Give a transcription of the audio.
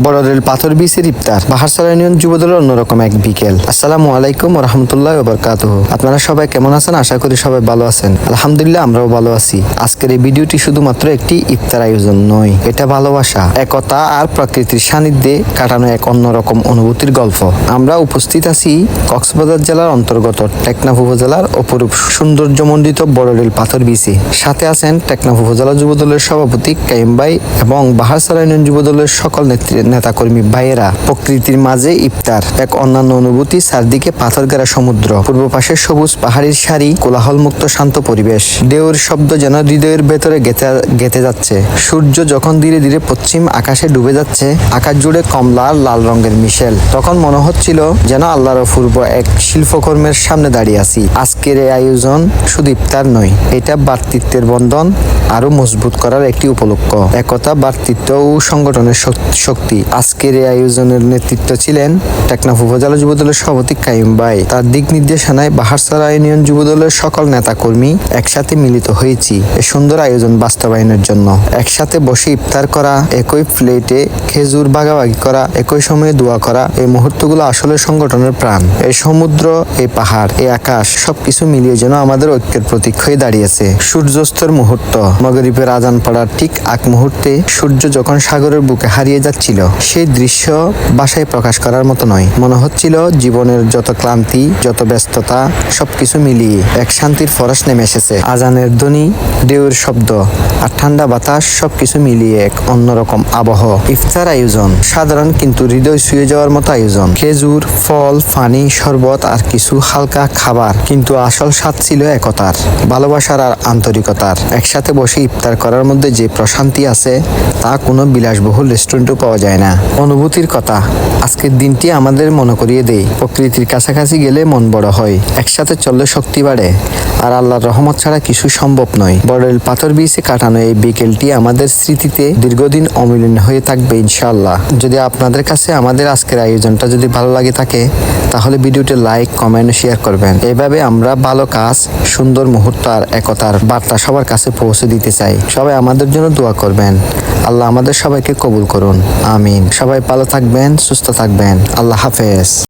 বড়রেল পাথর বিচের ইফতার বাহারছড়া ইউনিয়ন যুবদলের অন্যরকম এক বিকেল। আসসালামু আলাইকুম ওয়া রাহমাতুল্লাহি ওয়া বারাকাতুহু। আপনারা সবাই কেমন আছেন? আশা করি সবাই ভালো আছেন। আলহামদুলিল্লাহ আমরাও ভালো আছি। আজকের এই ভিডিওটি শুধুমাত্র একটি ইফতার আয়োজন নয়, এটা ভালোবাসা, একতা আর প্রকৃতির সান্নিধ্যে কাটানো এক অন্যরকম অনুভূতির গল্প। আমরা উপস্থিত আছি কক্সবাজার জেলার অন্তর্গত টেকনাফ উপজেলার অপরূপ সৌন্দর্যমণ্ডিত বড়রেল পাথর বিচে। সাথে আছেন টেকনাফ উপজেলা যুবদলের সভাপতি কাইম ভাই এবং বাহারছড়া ইউনিয়ন যুবদলের সকল নেতাকর্মী ভাইয়েরা। প্রকৃতির মাঝে ইফতার এক অন্যান্য অনুভূতি। চারদিকে পাথর ঘেরা সমুদ্র, পূর্ব পাশে সবুজ পাহাড়ির সারি, কোলাহল মুক্ত শান্ত পরিবেশ। ঢেউর শব্দ যেন হৃদয়ের ভেতরে গেঁথে যাচ্ছে। সূর্য যখন ধীরে ধীরে পশ্চিম আকাশে ডুবে যাচ্ছে, আকাশ জুড়ে কমলা আর লাল রঙের মিশেল, তখন মনে হচ্ছিল যেন আল্লাহর অপূর্ব এক শিল্পকর্মের সামনে দাঁড়িয়ে আছি। আজকের এই আয়োজন শুধু ইফতার নয়, এটা ভ্রাতৃত্বের বন্ধন আরো মজবুত করার একটি উপলক্ষ। একতা, ভ্রাতৃত্ব ও সংগঠনের শক্তি। আজকের এই আয়োজনের নেতৃত্ব ছিলেন টেকনাফ উপজেলা যুবদলের সভাপতি কাইম ভাই। তার দিক নির্দেশনায় বাহারছড়া ইউনিয়ন যুবদলের সকল নেতাকর্মী একসাথে মিলিত হয়েছি এই সুন্দর আয়োজন বাস্তবায়নের জন্য। একসাথে বসে ইফতার করা, একই প্লেটে খেজুর ভাগাভাগি করা, একই সময়ে দোয়া করা, এই মুহূর্তগুলো আসলে সংগঠনের প্রাণ। এই সমুদ্র, এই পাহাড়, এই আকাশ সবকিছু মিলিয়ে যেন আমাদের ঐক্যের প্রতীক হয়ে দাঁড়িয়েছে। সূর্যাস্তের মুহূর্ত, মাগরিবের আজান পড়ার ঠিক আগ মুহূর্তে সূর্য যখন সাগরের বুকে হারিয়ে যাচ্ছিল, সেই দৃশ্য ভাষায় প্রকাশ করার মতো নয়। মনে হচ্ছিল জীবনের যত ক্লান্তি, যত ব্যস্ততা সবকিছু মিলিয়ে এক শান্তির ফরাস নেমে এসেছে। আজানের ধ্বনি, ঢেউয়ের শব্দ আর ঠান্ডা বাতাস সবকিছু মিলিয়ে এক অন্যরকম আবহ। ইফতার আয়োজন সাধারণ কিন্তু হৃদয় ছুঁয়ে যাওয়ার মতো আয়োজন। খেজুর, ফল, পানি, শরবত আর কিছু হালকা খাবার, কিন্তু আসল স্বাদ ছিল একতার, ভালোবাসার আর আন্তরিকতার। একসাথে বসে ইফতার করার মধ্যে যে প্রশান্তি আছে তা কোনো বিলাসবহুল রেস্টুরেন্টও পাওয়া যায় না। অনুভূতির কথা আজকের দিনটি আমাদের মনে করিয়ে দেয়, প্রকৃতির কাছাকাছি গেলে মন বড় হয়, একসাথে চললে শক্তি বাড়ে, আর আল্লাহর রহমত ছাড়া কিছু সম্ভব নয়। বড়রেল পাথর বিচে কাটানো এই বিকেলটি আমাদের স্মৃতিতে দীর্ঘদিন অমূল্য হয়ে থাকবে ইনশাআল্লাহ। যদি আপনাদের কাছে আমাদের আজকের আয়োজনটা যদি ভালো লাগে থাকে, তাহলে ভিডিওটি লাইক, কমেন্ট, শেয়ার করবেন। এভাবে আমরা ভালো কাজ, সুন্দর মুহূর্ত আর একতার বার্তা সবার কাছে পৌঁছে দিতে চাই। সবাই আমাদের জন্য দোয়া করবেন। আল্লাহ আমাদের সবাইকে কবুল করুন, আমিন। সবাই ভালো থাকবেন, সুস্থ থাকবেন। আল্লাহ হাফেজ।